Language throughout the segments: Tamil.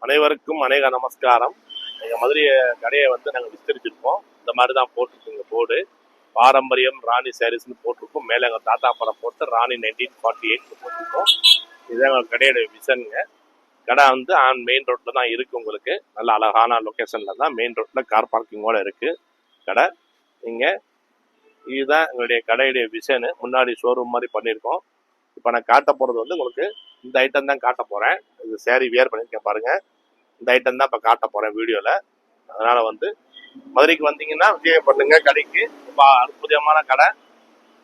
அனைவருக்கும் அநேக நமஸ்காரம். எங்கள் மதுரை கடையை வந்து நாங்கள் விஸ்தரிச்சிருக்கோம். இந்த மாதிரி தான் போட்டிருக்கோங்க போர்டு. பாரம்பரியம் ராணி சாரீஸ்னு போட்டிருக்கோம். மேலே எங்கள் தாத்தா படம் போட்டு ராணி 1948 போட்டிருக்கோம். இதுதான் எங்கள் கடையோட விசனுங்க. கடை வந்து ஆன் மெயின் ரோட்டில் தான் இருக்குது. உங்களுக்கு நல்ல அழகான லொக்கேஷனில் தான் மெயின் ரோட்டில் கார் பார்க்கிங்கோடு இருக்குது கடை. நீங்கள் இதுதான் எங்களுடைய கடையுடைய விசனு. முன்னாடி ஷோரூம் மாதிரி பண்ணியிருக்கோம். இப்போ நான் காட்ட போகிறது வந்து உங்களுக்கு இந்த ஐட்டம் தான் காட்ட போகிறேன். இது சேரீ வியர் பண்ணியிருக்கேன் பாருங்கள். இந்த ஐட்டம் தான் இப்போ காட்ட போகிறேன் வீடியோவில். அதனால் வந்து மதுரைக்கு வந்தீங்கன்னா விஜயம் பண்ணுங்க. கடைக்கு ரொம்ப அற்புதமான கடை,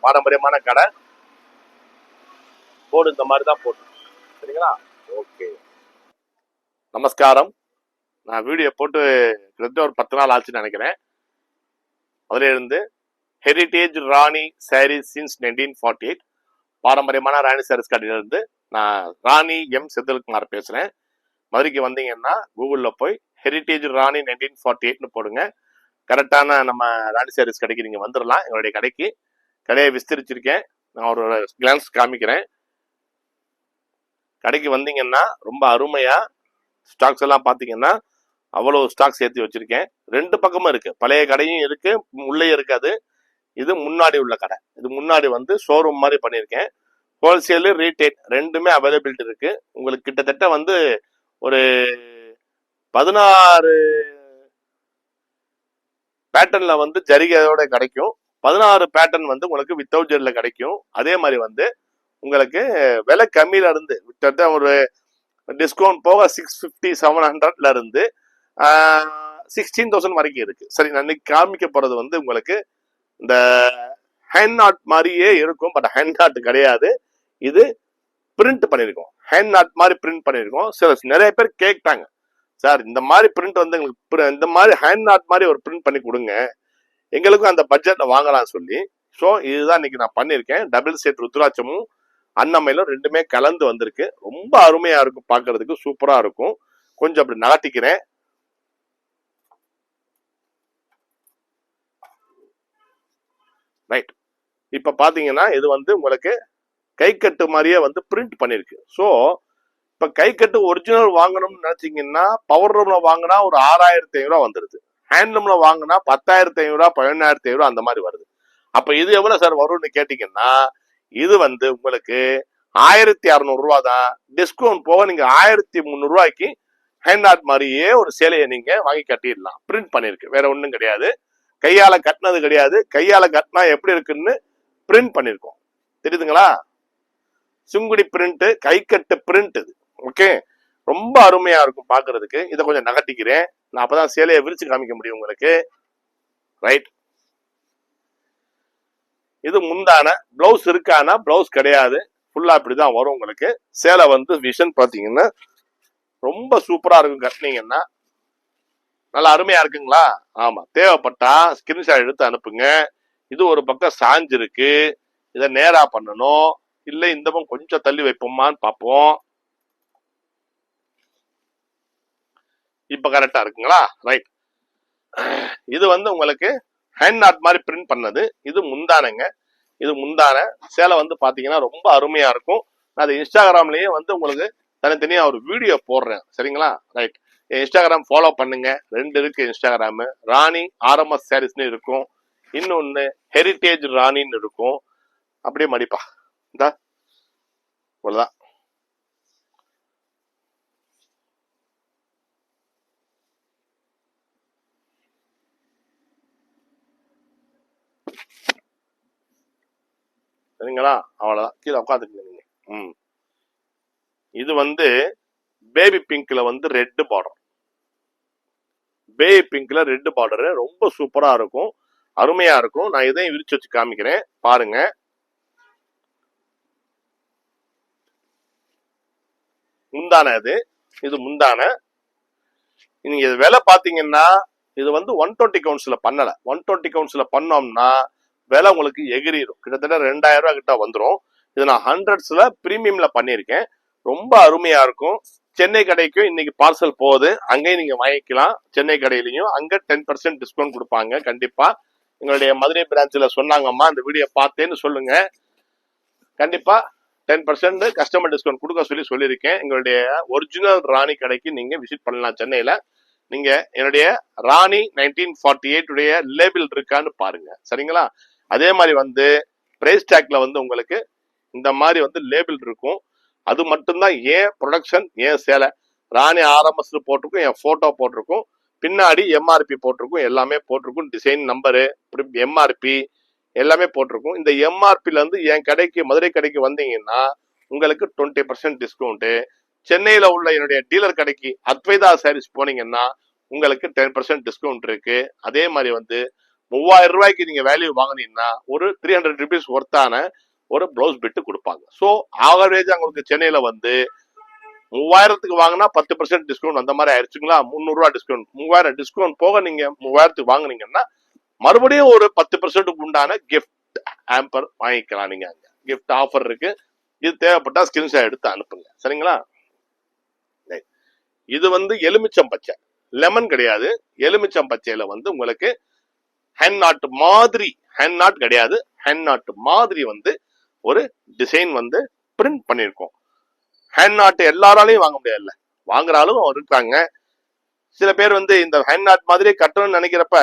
பாரம்பரியமான கடை. போடு இந்த மாதிரி தான் போட்டு சரிங்களா? ஓகே, நமஸ்காரம். நான் வீடியோ போட்டு கிட்டத்தட்ட ஒரு 10 நாள் ஆச்சுன்னு நினைக்கிறேன். அதில் இருந்து ஹெரிட்டேஜ் ராணி சாரீஸ் சின்ஸ் 1948 பாரம்பரியமான ராணி சாரீஸ் கடையிலிருந்து நான் ராணி எம் செந்தில்குமார் பேசுகிறேன். மதுரைக்கு வந்தீங்கன்னா கூகுளில் போய் ஹெரிட்டேஜ் ராணி 1948ன்னு போடுங்க. கரெக்டான நம்ம ராணி சாரீஸ் கடைக்கு நீங்கள் வந்துடலாம். எங்களுடைய கடைக்கு கடையை விஸ்தரிச்சிருக்கேன். நான் ஒரு கிளான்ஸ் காமிக்கிறேன். கடைக்கு வந்தீங்கன்னா ரொம்ப அருமையாக ஸ்டாக்ஸ் எல்லாம் பார்த்தீங்கன்னா அவ்வளோ ஸ்டாக்ஸ் ஏற்றி வச்சுருக்கேன். 2 பக்கமும் இருக்குது. பழைய கடையும் இருக்குது, உள்ளே இருக்காது. இது முன்னாடி உள்ள கடை. இது முன்னாடி வந்து ஷோரூம் மாதிரி பண்ணியிருக்கேன். ஹோல்சேலு ரீட்டைல் ரெண்டுமே அவைலபிலிட்டி இருக்குது. உங்களுக்கு கிட்டத்தட்ட வந்து ஒரு 16 பேட்டர்னில் வந்து ஜரிகையோட கிடைக்கும். 16 பேட்டர்ன் வந்து உங்களுக்கு வித்தவுட் ஜெரியில் கிடைக்கும். அதே மாதிரி வந்து உங்களுக்கு விலை கம்மியில இருந்து கிட்டத்தட்ட ஒரு டிஸ்கவுண்ட் போக 650 700ல இருந்து 16,000 வரைக்கும் இருக்கு. சரி, நான் இன்னைக்கு காமிக்க போறது வந்து உங்களுக்கு இந்த ஹேண்ட் நாட் மாதிரியே இருக்கும். பட் ஹேண்ட் நாட் கிடையாது. இது பிரிண்ட் பண்ணியிருக்கோம். ஹேண்ட் நாட் மாதிரி பிரிண்ட் பண்ணியிருக்கோம். நிறைய பேர் கேட்டாங்க, சார் இந்த மாதிரி பிரிண்ட் வந்து எங்களுக்கு இந்த மாதிரி ஹேண்ட் நாட் மாதிரி ஒரு பிரிண்ட் பண்ணி கொடுங்க, எங்களுக்கும் அந்த பட்ஜெட்ல வாங்கலாம் சொல்லி. ஸோ இதுதான் இன்னைக்கு நான் பண்ணியிருக்கேன். டபுள் செட் ருத்ராட்சமும் அன்னமையிலும் ரெண்டுமே கலந்து வந்திருக்கு. ரொம்ப அருமையா இருக்கும், பார்க்கறதுக்கு சூப்பரா இருக்கும். கொஞ்சம் அப்படி நகட்டிக்கிறேன். ரைட், இப்ப பாத்தீங்கன்னா இது வந்து உங்களுக்கு கை கட்டு மாதிரியே வந்து பிரிண்ட் பண்ணிருக்கு. ஸோ இப்ப கை கட்டு ஒரிஜினல் வாங்கணும்னு நினைச்சீங்கன்னா பவர் ரூம்ல வாங்கினா ஒரு 6,500 வந்துருது. ஹேண்ட்லூம்ல வாங்கினா 10,500 11,500 அந்த மாதிரி வருது. அப்ப இது எவ்வளவு சார் வரும்னு கேட்டீங்கன்னா இது வந்து உங்களுக்கு 1,600 தான். டிஸ்கவுண்ட் போக நீங்க 1,300 ஹேண்ட் ஆர்ட் மாதிரியே ஒரு சேலையை நீங்க வாங்கி கட்டிடலாம். பிரிண்ட் பண்ணிருக்கு, வேற ஒன்றும் கிடையாது. கையால கட்டினது கிடையாது. கையால கட்டினா எப்படி இருக்குன்னு பிரிண்ட் பண்ணிருக்கோம். தெரியுதுங்களா? சுங்குடி பிரிண்ட், கை கட்டு பிரிண்ட் இது. ஓகே, ரொம்ப அருமையா இருக்கும் பாக்குறதுக்கு. இதை கொஞ்சம் நகட்டிக்கிறேன். நான் அப்பதான் சேலையை விரிச்சு காமிக்க முடியும் உங்களுக்கு. ரைட், இது முந்தான. பிளவுஸ் இருக்கானா? பிளவுஸ் கிடையாது. ஃபுல்லா இப்படிதான் வரும் உங்களுக்கு. சேலை வந்து விஷன் பாத்தீங்கன்னா ரொம்ப சூப்பரா இருக்கும். கட்டினீங்கன்னா நல்லா அருமையா இருக்குங்களா? ஆமா, தேவைப்பட்டா ஸ்கிரீன்ஷாட் எடுத்து அனுப்புங்க. இது ஒரு பக்கம் சாஞ்சிருக்கு, இதை நேரா பண்ணணும். இல்ல இந்த பக்கம் கொஞ்சம் தள்ளி வைப்போமான்னு பார்ப்போம். இப்ப கரெக்டா இருக்குங்களா? ரைட், இது வந்து உங்களுக்கு ஹேண்ட் நாட் மாதிரி பிரிண்ட் பண்ணது. இது முந்தானங்க. இது முந்தான சேலை வந்து பாத்தீங்கன்னா ரொம்ப அருமையா இருக்கும். நான் அது இன்ஸ்டாகிராம்லயே வந்து உங்களுக்கு தனித்தனியா ஒரு வீடியோ போடுறேன். சரிங்களா? ரைட், இன்ஸ்டாகிராம் ஃபாலோ பண்ணுங்க. 2 இருக்கு இன்ஸ்டாகிராம். ராணி ஆர்எம்எஸ் சாரீஸ்னு இருக்கும், இன்னொன்னு ஹெரிட்டேஜ் ராணின்னு இருக்கும். அப்படியே மடிப்பா இந்த இவ்வளவுதான். சரிங்களா? அவ்வளவுதான். கீழே உட்காந்துக்குங்க நீங்க. இது வந்து பேபி பிங்க்ல வந்து ரெட் பார்டர். பேபி பிங்க்ல ரெட் பார்டர் ரொம்ப சூப்பரா இருக்கும், அருமையா இருக்கும். நான் இதையும் விரிச்சு வச்சு காமிக்கிறேன் பாருங்க. முந்தான இது முந்தான. நீங்க விலை பாத்தீங்கன்னா இது வந்து 120 கவுன்ஸ்ல பண்ணல. 120 கவுன்ஸ்ல பண்ணோம்னா விலை உங்களுக்கு எகிரிடும். கிட்டத்தட்ட 2,000 கிட்ட வந்துடும். இது நான் 100ஸ்ல பிரீமியம்ல பண்ணியிருக்கேன். ரொம்ப அருமையா இருக்கும். சென்னை கடைக்கும் இன்னைக்கு பார்சல் போகுது, அங்கேயும் நீங்க வாங்கிக்கலாம். சென்னை கடையிலையும் அங்க 10% டிஸ்கவுண்ட் கொடுப்பாங்க கண்டிப்பா. எங்களுடைய மதுரை பிரான்ச்ல சொன்னாங்கம்மா, இந்த வீடியோ பார்த்தேன்னு சொல்லுங்க. கண்டிப்பா 10% கஸ்டமர் டிஸ்கவுண்ட் கொடுக்க சொல்லியிருக்கேன். எங்களுடைய ஒரிஜினல் ராணி கடைக்கு நீங்க விசிட் பண்ணலாம். சென்னையில நீங்க என்னுடைய ராணி 1948 உடைய லேபிள் இருக்கான்னு பாருங்க. சரிங்களா? அதே மாதிரி வந்து பிரைஸ் டேக்ல வந்து உங்களுக்கு இந்த மாதிரி வந்து லேபிள் இருக்கும். அது மட்டும்தான் ஏன் ப்ரொடக்ஷன், ஏன் சேலை. ராணி ஆர்எம்எஸ் போட்டிருக்கும், என் போட்டோ போட்டிருக்கும், பின்னாடி எம்ஆர்பி போட்டிருக்கும், எல்லாமே போட்டிருக்கும், டிசைன் நம்பரு, எம்ஆர்பி எல்லாமே போட்டிருக்கும். இந்த எம்ஆர்பில இருந்து என் கடைக்கு, மதுரை கடைக்கு வந்தீங்கன்னா உங்களுக்கு 20% டிஸ்கவுண்ட். சென்னையில உள்ள என்னுடைய டீலர் கடைக்கு அத்வைதா சாரீஸ் போனீங்கன்னா உங்களுக்கு 10% டிஸ்கவுண்ட் இருக்கு. அதே மாதிரி வந்து 3000 ரூபாய்க்கு நீங்க வேல்யூ வாங்கினீங்கன்னா ஒரு 300 ருபீஸ் ஒர்த்தான ஒரு பிளவுஸ் பிட்டு கொடுப்பாங்க. ஸோ ஆவரேஜ் உங்களுக்கு சென்னையில வந்து 3000க்கு வாங்கினா 10% டிஸ்கவுண்ட் அந்த மாதிரி ஆயிடுச்சுங்களா? 300 ரூபாய் டிஸ்கவுண்ட். 3000 டிஸ்கவுண்ட் போக நீங்க 3000க்கு வாங்குனீங்கன்னா மறுபடியும் ஒரு 10% உண்டான கிஃப்ட் ஆம்பர் வாங்கிக்கலாம். நீங்க அங்க கிஃப்ட் ஆஃபர் இருக்கு. இது தேவைப்பட்டா ஸ்கிரீன்ஷாட் எடுத்து அனுப்புங்க. சரிங்களா? இது வந்து எலுமிச்சம் பச்சை, லெமன் கிடையாது. எலுமிச்சம் பச்சையில வந்து உங்களுக்கு ஹேண்ட் நாட் மாதிரி, ஹேண்ட் நாட் கிடையாது, ஹேண்ட் நாட் மாதிரி வந்து ஒரு டிசைன் வந்து பிரிண்ட் பண்ணிருக்கோம். ஹேண்ட் நாட் எல்லாராலையும் வாங்க முடியாதுல்ல, வாங்குறாலும் இருக்காங்க. சில பேர் வந்து இந்த ஹேண்ட் நாட் மாதிரி கட்டணும்னு நினைக்கிறப்ப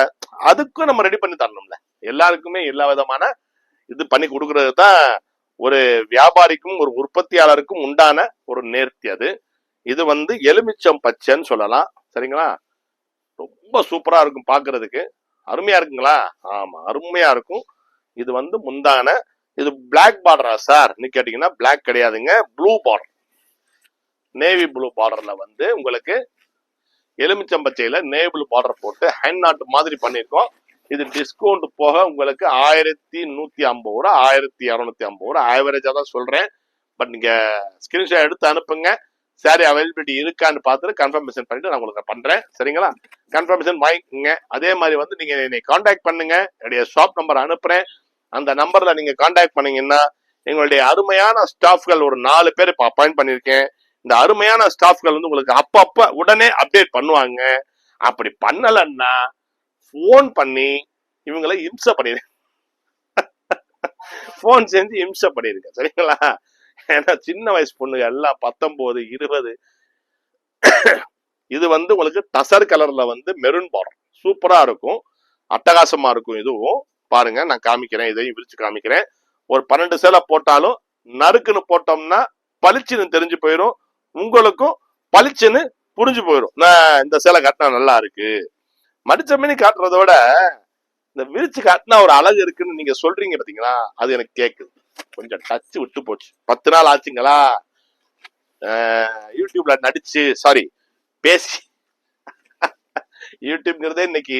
அதுக்கும் நம்ம ரெடி பண்ணி தரணும்ல. எல்லாருக்குமே எல்லா விதமான இது பண்ணி கொடுக்கறது தான் ஒரு வியாபாரிக்கும் ஒரு உற்பத்தியாளருக்கும் உண்டான ஒரு நேர்த்தி. அது இது வந்து எலுமிச்சம் பச்சைன்னு சொல்லலாம். சரிங்களா? ரொம்ப சூப்பரா இருக்கும் பாக்குறதுக்கு. அருமையா இருக்குங்களா? ஆமா, அருமையா இருக்கும். இது வந்து முந்தான. இது பிளாக் பார்டரா சார் கேட்டீங்கன்னா பிளாக் கிடையாதுங்க, ப்ளூ பார்டர், நேவி ப்ளூ பார்டர்ல வந்து உங்களுக்கு எலுமிச்சம் பச்சையில நேவி ப்ளூ பார்டர் போட்டு ஹேண்ட் நாட் மாதிரி பண்ணிருக்கோம். இது டிஸ்கவுண்ட் போக உங்களுக்கு 1150 ரூபா, 1250 ரூபா ஆவரேஜா தான் சொல்றேன். பட் நீங்க ஸ்கிரீன்ஷாட் எடுத்து அனுப்புங்க. சாரி அவைலபிலிட்டி இருக்கான்னு பார்த்துட்டு கன்ஃபர்மேஷன் பண்ணிட்டு நான் உங்களுக்கு பண்றேன். சரிங்களா? கன்ஃபர்மேஷன் வாங்கிக்கோங்க. அதே மாதிரி வந்து நீங்க என்னை கான்டாக்ட் பண்ணுங்க. என்னுடைய ஷாப் நம்பர் அனுப்புறேன். அந்த நம்பர்ல நீங்க கான்டாக்ட் பண்ணீங்கன்னா எங்களுடைய அருமையான ஸ்டாஃப்கள் ஒரு 4 பேர் இப்போ அப்பாயிண்ட் பண்ணிருக்கேன். இந்த அருமையான ஸ்டாஃப்கள் வந்து உங்களுக்கு அப்பப்ப உடனே அப்டேட் பண்ணுவாங்க. அப்படி பண்ணலன்னா போன் பண்ணி இவங்களை இம்சை பண்ணிருக்க, போன் செஞ்சு இம்சை பண்ணிருக்க. சரிங்களா? ஏன்னா சின்ன வயசு பொண்ணுங்க எல்லாம் 19, 20. இது வந்து உங்களுக்கு டசர் கலர்ல வந்து மெரூன் பார்டர் சூப்பரா இருக்கும், அட்டகாசமா இருக்கும். இதுவும் பாருங்க, நான் காமிக்கிறேன், இதையும் விரிச்சு காமிக்கிறேன். ஒரு 12 சேலை போட்டாலும் நறுக்குன்னு போட்டோம்னா பளிச்சுன்னு தெரிஞ்சு போயிடும், உங்களுக்கும் பளிச்சுன்னு புரிஞ்சு போயிடும். நான் இந்த சேலை காட்டினா நல்லா இருக்கு. மடிச்ச மீனி காட்டுறத விட இந்த விரிச்சு காட்டினா ஒரு அழகு இருக்குன்னு நீங்க சொல்றீங்க பாத்தீங்களா, அது எனக்கு கேக்குது. கொஞ்சம் டச் விட்டு போச்சு. 10 நாள் ஆச்சுங்களா யூடியூப்ல நடிச்சு, சாரி பேசி. யூடியூப்ங்கிறதே இன்னைக்கு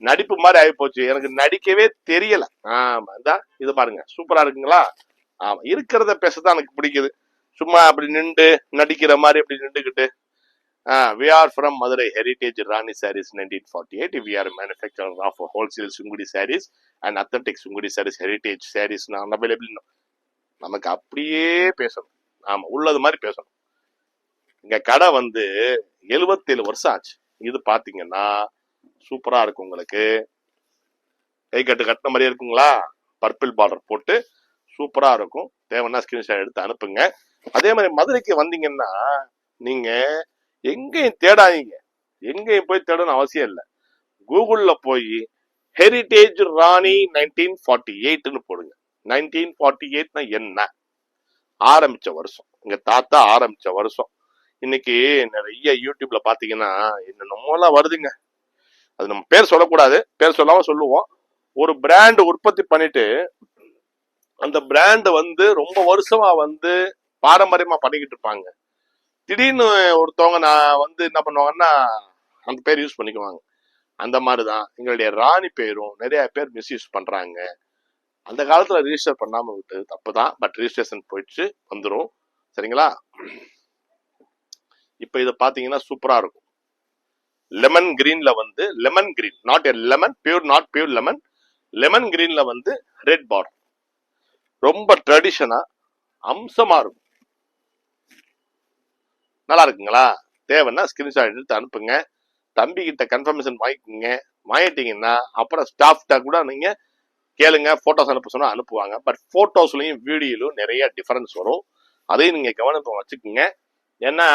நடிப்பு மாதிரி ஆகி போச்சு. எனக்கு நடிக்கவே தெரியல. ஆமா, இது பாருங்க, சூப்பரா இருக்குங்களா? ஆமா, இருக்கிறத பேசதான் எனக்கு பிடிக்குது. சும்மா அப்படி நின்று நடிக்கிற மாதிரி அப்படி நின்றுகிட்டு. We are from Madurai Heritage Rani Sarees 1948. We are a manufacturer of wholesale Sungudi sarees and authentic Sungudi sarees, heritage sarees available. நமக்கு அப்படியே பேசணும். ஆமா, உள்ளது மாதிரி பேசணும். இங்க கடை வந்து 77 வருஷம் ஆச்சு. இது பாத்தீங்கன்னா சூப்பரா இருக்கும். உங்களுக்கு கை கட்டின மாதிரியே இருக்குங்களா? பர்பிள் பார்டர் போட்டு சூப்பரா இருக்கும். தேவைன்னா ஸ்கிரீன்ஷாட் எடுத்து அனுப்புங்க. அதே மாதிரி மதுரைக்கு வந்தீங்கன்னா நீங்க எங்கேயும் தேடாதீங்க, எங்கேயும் போய் தேடணும் அவசியம் இல்லை. கூகுள்ல போய் ஹெரிடேஜ் ராணி 1948ன்னு போடுங்க. 1948னா என்ன? ஆரம்பிச்ச வருஷம், எங்க தாத்தா ஆரம்பிச்ச வருஷம். இன்னைக்கு நிறைய யூடியூப்ல பாத்தீங்கன்னா என்னென்னமோலாம் வருதுங்க. அது நம்ம பேர் சொல்லக்கூடாது, பேர் சொல்லாம சொல்லுவோம். ஒரு பிராண்ட் உற்பத்தி பண்ணிட்டு அந்த பிராண்ட் வந்து ரொம்ப வருஷமா வந்து பாரம்பரியமா பண்ணிக்கிட்டு இருப்பாங்க. திடீர்னு ஒருத்தவங்க நான் வந்து என்ன பண்ணுவாங்கன்னா அந்த பேர் யூஸ் பண்ணிக்குவாங்க. அந்த மாதிரிதான் எங்களுடைய ராணி பேரும் நிறைய பேர் மிஸ்யூஸ் பண்றாங்க. அந்த காலத்துல ரிஜிஸ்டர் பண்ணாம விட்டு தப்புதான், பட் ரிஜிஸ்ட்ரேஷன் போயிடுச்சு, வந்துடும். சரிங்களா? இப்ப இத பாத்தீங்கன்னா சூப்பரா இருக்கும். லெமன் கிரீன்ல வந்து, lemon green, not a lemon, pure, not pure lemon, lemon கிரீன்ல வந்து ரெட் பார்டர், ரொம்ப ட்ரெடிஷனா அம்சமா இருக்கும். நல்லா இருக்குங்களா? தேவைன்னா ஸ்கிரீன்ஷாட் எடுத்து அனுப்புங்க. தம்பி கிட்ட கன்ஃபர்மேஷன் வாங்கிக்கோங்க. வாங்கிட்டீங்கன்னா அப்புறம் ஸ்டாஃப்டா கூட நீங்க கேளுங்க, போட்டோஸ் அனுப்ப சொன்னா அனுப்புவாங்க. பட் போட்டோஸ்லயும் வீடியோலையும் நிறைய டிஃபரன்ஸ் வரும். அதையும் நீங்க கவனத்தை வச்சுக்கோங்க. ஏன்னா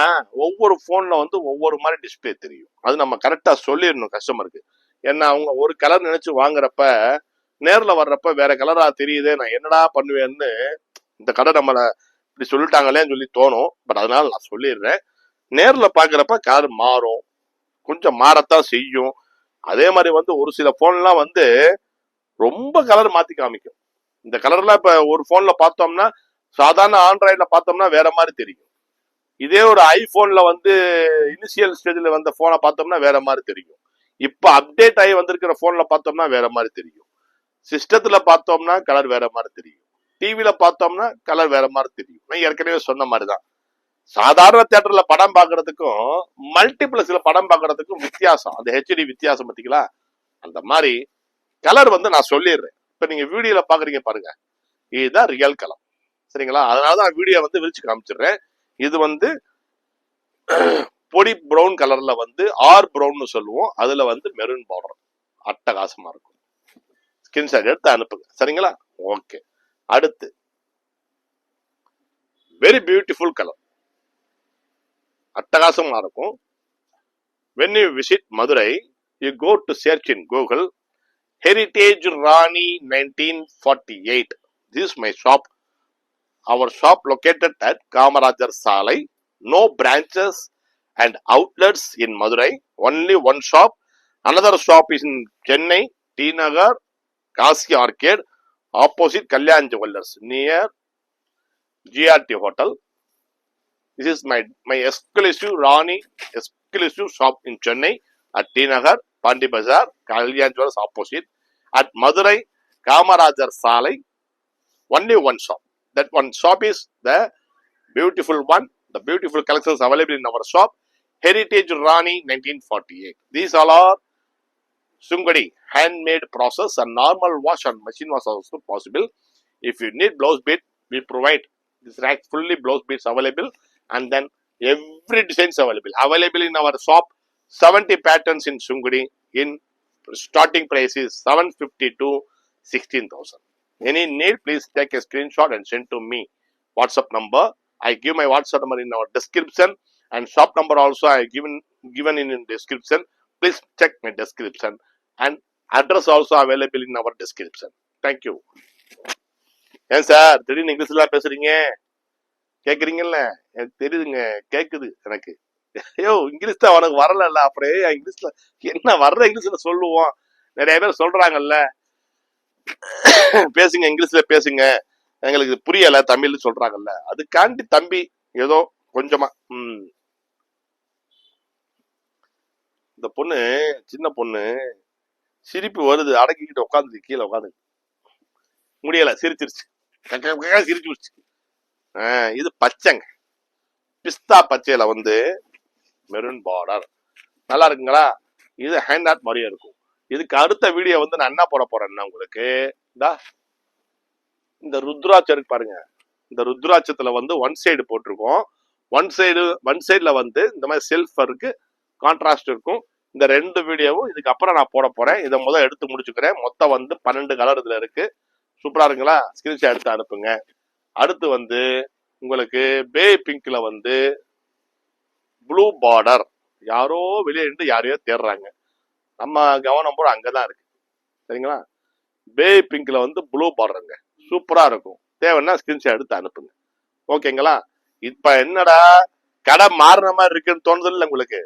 ஒவ்வொரு போன்ல வந்து ஒவ்வொரு மாதிரி டிஸ்பிளே தெரியும். அது நம்ம கரெக்டா சொல்லிடணும் கஸ்டமருக்கு. ஏன்னா அவங்க ஒரு கலர் நினைச்சு வாங்குறப்ப நேர்ல வர்றப்ப வேற கலரா தெரியுது, நான் என்னடா பண்ணுவேன்னு இந்த கடை நம்மள இப்படி சொல்லிட்டாங்களேன்னு சொல்லி தோணும். பட் அதனால நான் சொல்லிடுறேன், நேர்ல பாக்குறப்ப கலர் மாறும், கொஞ்சம் மாறத்தான் செய்யும். அதே மாதிரி வந்து ஒரு சில போன்லாம் வந்து ரொம்ப கலர் மாத்தி காமிக்கும். இந்த கலர்லாம் இப்ப ஒரு போன்ல பார்த்தோம்னா, சாதாரண ஆண்ட்ராய்டுல பார்த்தோம்னா வேற மாதிரி தெரியும். இதே ஒரு ஐபோன்ல வந்து இனிஷியல் ஸ்டேஜ்ல வந்த போனை பார்த்தோம்னா வேற மாதிரி தெரியும். இப்ப அப்டேட் ஆகி வந்திருக்கிற போன்ல பார்த்தோம்னா வேற மாதிரி தெரியும். சிஸ்டத்துல பார்த்தோம்னா கலர் வேற மாதிரி தெரியும். டிவில பார்த்தோம்னா கலர் வேற மாதிரி தெரியும். நான் ஏற்கனவே சொன்ன மாதிரிதான், சாதாரண தியேட்டர்ல படம் பாக்குறதுக்கும் மல்டிபிளஸ்ல படம் பாக்குறதுக்கும் வித்தியாசம். அந்த ஹெச்டி வித்தியாசம் பார்த்தீங்களா? அந்த மாதிரி கலர் வந்து நான் சொல்லிடுறேன். இப்ப நீங்க வீடியோல பாக்குறீங்க பாருங்க, இதுதான் ரியல் கலர். சரிங்களா? அதனாலதான் வீடியோ வந்து விரிச்சு காமிச்சிடுறேன். இது வந்து பொடி ப்ரௌன் கலர்ல வந்து ஆர் ப்ரௌன் சொல்லுவோம். அதுல வந்து மெரூன் பார்டர் அட்டகாசமா இருக்கும். ஸ்கிரீன்ஷாட் எடுத்து அனுப்புங்க. சரிங்களா? ஓகே. அடுத்து வெரி பியூட்டிஃபுல் கலர், அட்டகாசமா இருக்கும். when you visit Madurai, you go to search in Google Heritage Rani 1948. This is my shop. Our shop located at Kamarajar Salai. No branches and outlets in Madurai. Only one shop. Another shop is in Chennai, T Nagar, Kasi Arcade, opposite Kalyan Jewellers, near GRT Hotel. This is my exclusive Rani exclusive shop in Chennai at T Nagar, Pandi Bazaar, Kalyan Jewellers opposite. At Madurai, Kamarajar Salai, only one shop. That one shop is the beautiful one. The beautiful collections available in our shop, Heritage Rani 1948. These all are Sungadi handmade process, and normal wash and machine wash also possible. If you need blouse bead, we provide this rack fully blouse beads available, and then every design is available in our shop. 70 patterns in Sungadi. In starting price is 750 to 16,000. Any need, please take a screenshot and send to me WhatsApp number. I give my WhatsApp number in our description, and shop number also I given in description. Please check my description, and address also available in our description. Thank you. ஏன் சார் திடீர்னு இங்கிலீஷ்லாம் பேசுறீங்க? கேக்குறீங்கல்ல, எனக்கு தெரியுதுங்க, கேக்குது எனக்கு. ஐயோ, இங்கிலீஷ் தான் உனக்கு வரல, அப்புறம் இங்கிலீஷ்ல என்ன வர்ற இங்கிலீஷ்ல சொல்லுவோம். நிறைய பேர் சொல்றாங்கல்ல, பேசுங்க இங்கிலீஷ்ல பேசுங்க, எங்களுக்கு புரியல தமிழ்ல சொல்றாங்கல்ல, அதுக்காண்டி தம்பி ஏதோ கொஞ்சமா. இந்த பொண்ணு, சின்ன பொண்ணு, சிரிப்பு வருது, அடக்கிக்கிட்டு உட்காந்து கீழே உட்காந்து முடியல, சிரிச்சிருச்சு, சிரிச்சு. இது பச்சைங்க, பிஸ்தா பச்சையில வந்து மெரூன் பார்டர், நல்லா இருக்குங்களா? இது ஹேண்ட் ஆர்ட் மாதிரியே இருக்கும். இதுக்கு அடுத்த வீடியோ வந்து நான் என்ன போட போறேன்னா, உங்களுக்கு இந்த ருத்ராட்சம் இருக்கு பாருங்க, இந்த ருத்ராட்சத்துல வந்து ஒன் சைடு போட்டிருக்கோம். ஒன் சைடுல வந்து இந்த மாதிரி செல்ஃப் இருக்கு, கான்ட்ராஸ்ட் இருக்கும். இந்த ரெண்டு வீடியோவும் இதுக்கு அப்புறம் நான் போட போறேன். இதை முதல் எடுத்து முடிச்சுக்கிறேன். மொத்தம் வந்து 12 கலர் இதுல இருக்கு. சூப்பரா இருக்குங்களா? ஸ்கிரீன்ஷாட் எடுத்து அனுப்புங்க. அடுத்து வந்து உங்களுக்கு பே பிங்க்ல வந்து ப்ளூ பார்டர், யாரோ வெளியே இருந்து யாரையோ தேடுறாங்க, நம்ம கவனம் போட அங்கதான் இருக்கு. சரிங்களா? பே பிங்க்ல வந்து ப்ளூ பார்டருங்க, சூப்பரா இருக்கும். தேவைன்னா ஸ்கிரீன்ஷாட் எடுத்து அனுப்புங்க. ஓகேங்களா? இப்ப என்னடா கடை மாறின மாதிரி இருக்குன்னு தோணுது இல்லை உங்களுக்கு?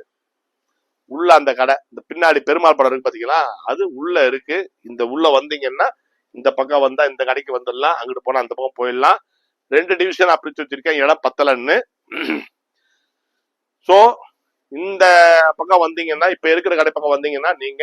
உள்ள அந்த கடை, இந்த பின்னாடி பெருமாள் படம் இருக்கு பாத்தீங்களா, அது உள்ள இருக்கு. இந்த உள்ள வந்தீங்கன்னா இந்த பக்கம் வந்தா இந்த கடைக்கு வந்துடலாம், அங்கிட்டு போனா அந்த பக்கம் போயிடலாம். 2 டிவிஷன் அப்படி வச்சிருக்கேன், இடம் பத்தலன்னு. சோ இந்த பக்கம் வந்தீங்கன்னா, இப்ப இருக்கிற கடை பக்கம் வந்தீங்கன்னா நீங்க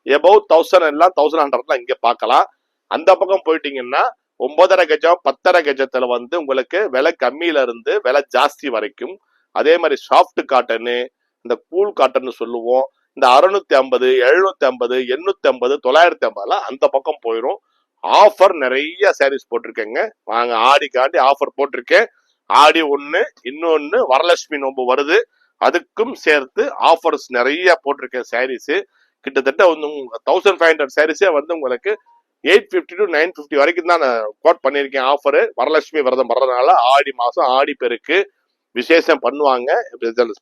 எபவ் 1000 எல்லாம் 1100 இங்க பார்க்கலாம். அந்த பக்கம் போயிட்டீங்கன்னா 9.5 கஜம் 10.5 கஜத்துல வந்து உங்களுக்கு விலை கம்மியில இருந்து விலை ஜாஸ்தி வரைக்கும். அதே மாதிரி சாஃப்ட் காட்டனு, இந்த கூல் காட்டன் சொல்லுவோம், இந்த 650, 750, 850, 950 அந்த பக்கம் போயிடும். ஆஃபர் நிறைய சாரீஸ் போட்டிருக்கேங்க, வாங்க. ஆடிக்காண்டி ஆஃபர் போட்டிருக்கேன். ஆடி 1, இன்னொன்னு வரலட்சுமி நோம்பு வருது, அதுக்கும் சேர்த்து ஆஃபர்ஸ் நிறைய போட்டிருக்கேன். சாரீஸ் கிட்டத்தட்ட 1500 சாரீஸே வந்து உங்களுக்கு 850 to 950 வரைக்கும் தான் நான் கோட் பண்ணியிருக்கேன் ஆஃபரு. வரலட்சுமி விரதம் வர்றதுனால ஆடி மாசம் ஆடி பெருக்கு விசேஷம் பண்ணுவாங்க.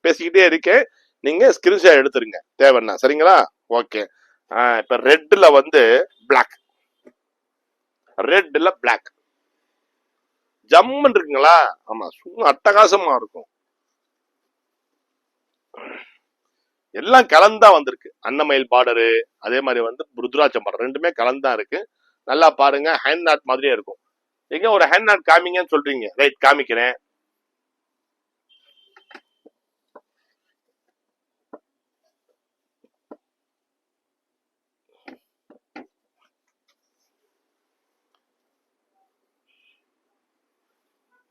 பேசிக்கிட்டே இருக்கேன், நீங்க ஸ்கிரீன்ஷாட் எடுத்துருங்க தேவைன்னா, சரிங்களா? ஓகே. இப்ப ரெட்ல வந்து பிளாக், ரெட்ல பிளாக் ஜம்மன் இருக்குங்களா? ஆமா, சும்மா அட்டகாசமா இருக்கும். எல்லாம் கலந்தா வந்திருக்கு. அன்னமயில் பார்டரு, அதே மாதிரி வந்து ருத்ராட்சம் பார்டர், ரெண்டுமே கலந்தா இருக்கு. நல்லா பாருங்க, ஹேண்ட் நாட் மாதிரியே இருக்கும். எங்க ஒரு ஹேண்ட் நாட் காமிங்கன்னு சொல்றீங்க, ரைட் காமிக்கிறேன்.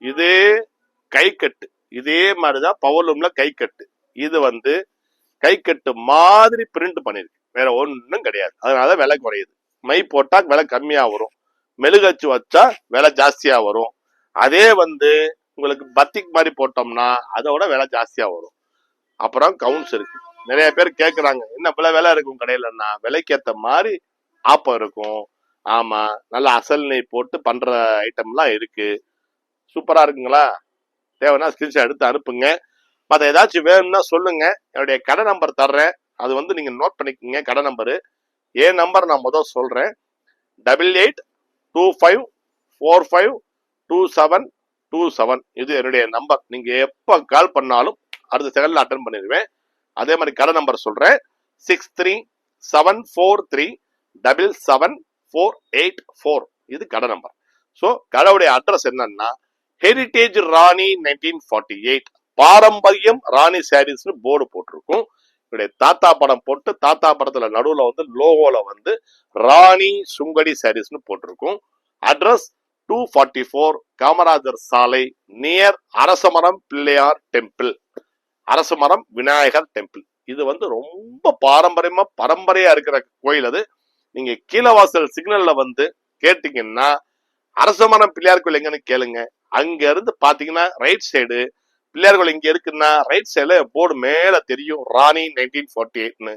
இதே கை கட்டு, இதே மாதிரிதான் பவர்லூம்ல கை கட்டு. இது வந்து கை கட்டு மாதிரி பிரிண்ட் பண்ணிருக்கு, வேற ஒன்றும் கிடையாது. அதனால விலை குறையுது. மை போட்டா விலை கம்மியா வரும், மெழுகச்சு வச்சா விலை ஜாஸ்தியா வரும். அதே வந்து உங்களுக்கு பத்திக் மாதிரி போட்டோம்னா அதோட விலை ஜாஸ்தியா வரும். அப்புறம் கவுன்ஸ் இருக்கு. நிறைய பேர் கேட்கறாங்க, என்ன விலை இருக்கும் கடையிலன்னா, விலைக்கு ஏத்த மாதிரி ஆப்பம் இருக்கும். ஆமா, நல்ல அசல் நெய் போட்டு பண்ற ஐட்டம்லாம் இருக்கு. சூப்பரா இருக்குங்களா? தேவைன்னா ஸ்கிரீன்ஷாட் எடுத்து அனுப்புங்க. மற்ற ஏதாச்சும் வேணும்னா சொல்லுங்க, என்னுடைய கடை நம்பர் தர்றேன், அது வந்து நீங்க நோட் பண்ணிக்கோங்க. கடை நம்பரு, என் நம்பர் நான் முதல் சொல்றேன், 8825452727. இது என்னுடைய நம்பர். நீங்க எப்ப கால் பண்ணாலும் அடுத்த செகண்ட்ல அட்டன் பண்ணிடுவேன். அதே மாதிரி கடை நம்பர் சொல்றேன், 6374377484. இது கடை நம்பர். ஸோ கடையுடைய அட்ரஸ் என்னன்னா, ஹெரிட்டேஜ் ராணி 1948, பாரம்பரியம் ராணி சாரீஸ்னு போர்டு போட்டிருக்கும். என்னுடைய தாத்தா படம் போட்டு, தாத்தா படத்துல நடுவுல வந்து லோகோல வந்து ராணி சுங்கடி சாரீஸ்னு போட்டிருக்கும். அட்ரஸ் 244 காமராஜர் சாலை, near Arasamaram Pillaiyar temple, Arasamaram Vinayagar temple. இது வந்து ரொம்ப பாரம்பரியமா பரம்பரையா இருக்கிற கோயில். அது நீங்க கீழவாசல் சிக்னல்ல வந்து கேட்டீங்கன்னா அரசமரம் பிள்ளையார் கோயில் எங்கன்னு கேளுங்க. அங்க இருந்து பாத்தீங்கன்னா ரைட் சைடு பிள்ளையார் கோயில் இங்க இருக்குன்னா ரைட் சைடுல போர்டு மேல தெரியும், ராணி 1948ன்னு.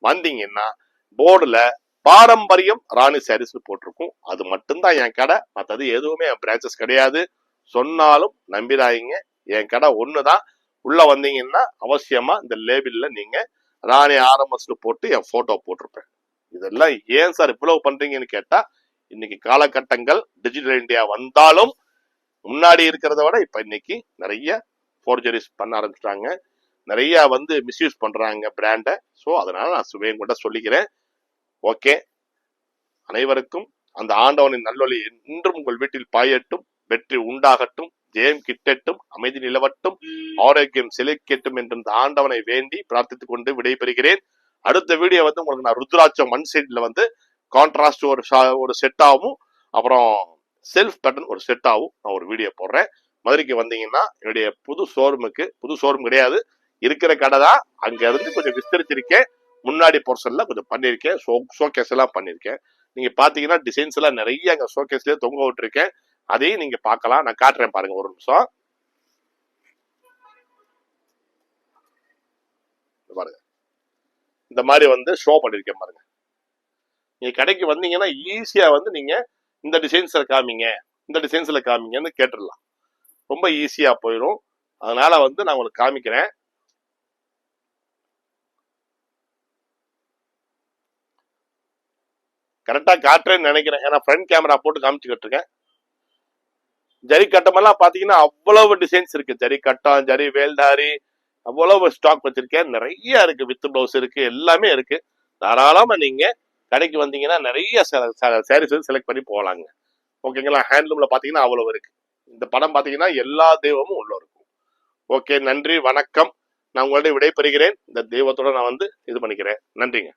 வந்தீங்கன்னா போர்டுல பாரம்பரியம் ராணி சாரீஸ் போட்டிருக்கும். அது மட்டும்தான் என் கடை, மற்றது எதுவுமே என் பிரான்சஸ் கிடையாது. சொன்னாலும் நம்பிடாதீங்க, என் கடை ஒண்ணுதான். உள்ள வந்தீங்கன்னா அவசியமா இந்த லேபிள்ல நீங்க ராணி ஆர்எம்எஸ் போட்டு என் போட்டோ போட்டிருப்பேன். இதெல்லாம் ஏன் சார் இவ்வளவு பண்றீங்கன்னு கேட்டா, இன்னைக்கு காலகட்டங்கள் டிஜிட்டல் இந்தியா வந்தாலும் முன்னாடி இருக்கிறத விட இப்ப இன்னைக்கு நிறைய ஃபோர்ஜரிஸ் பண்ண ஆரம்பிச்சிட்டாங்க, நிறைய வந்து மிஸ்யூஸ் பண்றாங்க பிராண்ட. ஸோ அதனால நான் சுவையும் கூட சொல்லிக்கிறேன். ஓகே, அனைவருக்கும் அந்த ஆண்டவனின் நல்வழி என்றும் உங்கள் வீட்டில் பாயட்டும், வெற்றி உண்டாகட்டும், ஜெயம் கிட்டட்டும், அமைதி நிலவட்டும், ஆரோக்கியம் செழிக்கட்டும் என்று இந்த ஆண்டவனை வேண்டி பிரார்த்தித்துக் கொண்டு விடைபெறுகிறேன். அடுத்த வீடியோ வந்து உங்களுக்கு நான் ருத்ராட்சம் ஒன் சைட்ல வந்து கான்ட்ராஸ்ட் ஒரு செட் ஆகும், அப்புறம் செல்ஃப் பேட்டர்ன் ஒரு செட் ஆகும். நான் ஒரு வீடியோ போடுறேன். மதுரைக்கு வந்தீங்கன்னா என்னுடைய புது ஷோரூம் கிடையாது, இருக்கிற கடை தான். அங்க இருந்து கொஞ்சம் விஸ்தரிச்சிருக்கேன், முன்னாடி போர்ஷன்ல கொஞ்சம் பண்ணிருக்கேன், ஷோகேஸ் எல்லாம் பண்ணிருக்கேன். நீங்க பாத்தீங்கன்னா டிசைன்ஸ் எல்லாம் நிறைய அங்க ஷோகேஸ்லயே தொங்க விட்டுருக்கேன், அதையும் நீங்க பார்க்கலாம். நான் காட்டுறேன் பாருங்க, ஒரு நிமிஷம் பாருங்க. இந்த மாதிரி வந்து ஷோ பண்ணிருக்கேன் பாருங்க. நீங்க கடைக்கு வந்தீங்கன்னா ஈஸியா வந்து நீங்க இந்த டிசைன்ஸ்ல காமிங்க, இந்த டிசைன்ஸ்ல காமிங்கன்னு கேட்டுடலாம், ரொம்ப ஈஸியா போயிடும். அதனால வந்து நான் உங்களுக்கு காமிக்கிறேன். கரெக்டா காட்டுறேன்னு நினைக்கிறேன், ஏன்னா ஃப்ரண்ட் கேமரா போட்டு காமிச்சுக்கிட்டு இருக்கேன். ஜரி கட்டமெல்லாம் பாத்தீங்கன்னா அவ்வளவு டிசைன்ஸ் இருக்கு, ஜரி கட்டம், ஜரி வேல்தாரி, அவ்வளவு ஸ்டாக் வச்சிருக்கேன். நிறைய இருக்கு, வித் பிளவுஸ் இருக்கு, எல்லாமே இருக்கு. தாராளமா நீங்க கடைக்கு வந்தீங்கன்னா நிறைய சாரீஸ் செலக்ட் பண்ணி போகலாங்க. ஓகேங்களா? ஹேண்ட்லூம்ல பாத்தீங்கன்னா அவ்வளவு இருக்கு. இந்த படம் பாத்தீங்கன்னா எல்லா தெய்வமும் உள்ள இருக்கும். ஓகே, நன்றி, வணக்கம். நான் உங்கள்ட்ட விடைபெறுகிறேன். இந்த தெய்வத்தோட நான் வந்து இது பண்ணிக்கிறேன். நன்றிங்க.